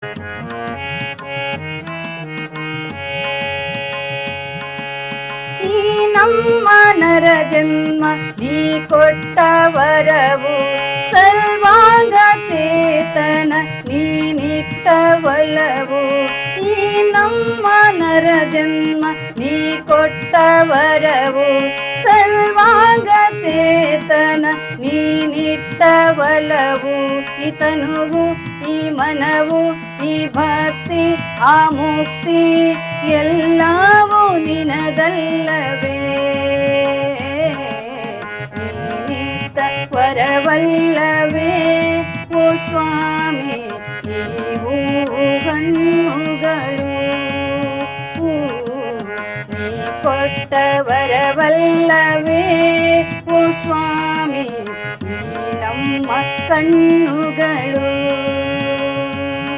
ಈ ನಮ್ಮ ನರ ಜನ್ಮ ನೀ ಕೊಟ್ಟ ವರವು, ಸರ್ವಾಂಗ ಚೇತನ ನೀನಿಟ್ಟ ಒಲವು. ಈ ನಮ್ಮ ನರ ಜನ್ಮ ನೀ ಕೊಟ್ಟ ವರವು, ಸರ್ವಾಂಗ ಚೇತನ ನೀನಿಟ್ಟ ಒಲವು. ಈ ತನುವು ಈ ಮನವು ಈ ಭಕ್ತಿ ಆ ಮುಕ್ತಿ ಎಲ್ಲವೂ ನಿನದಲ್ಲವೇ. ನೀನಿತ್ತ ವರವಲ್ಲವೇ ಓ ಸ್ವಾಮಿ ನೀವು ಕಣ್ಣುಗಳು. ನೀ ಕೊಟ್ಟ ವರವಲ್ಲವೇ ಓ ಸ್ವಾಮಿ ನೀ ನಮ್ಮ ಕಣ್ಣುಗಳು.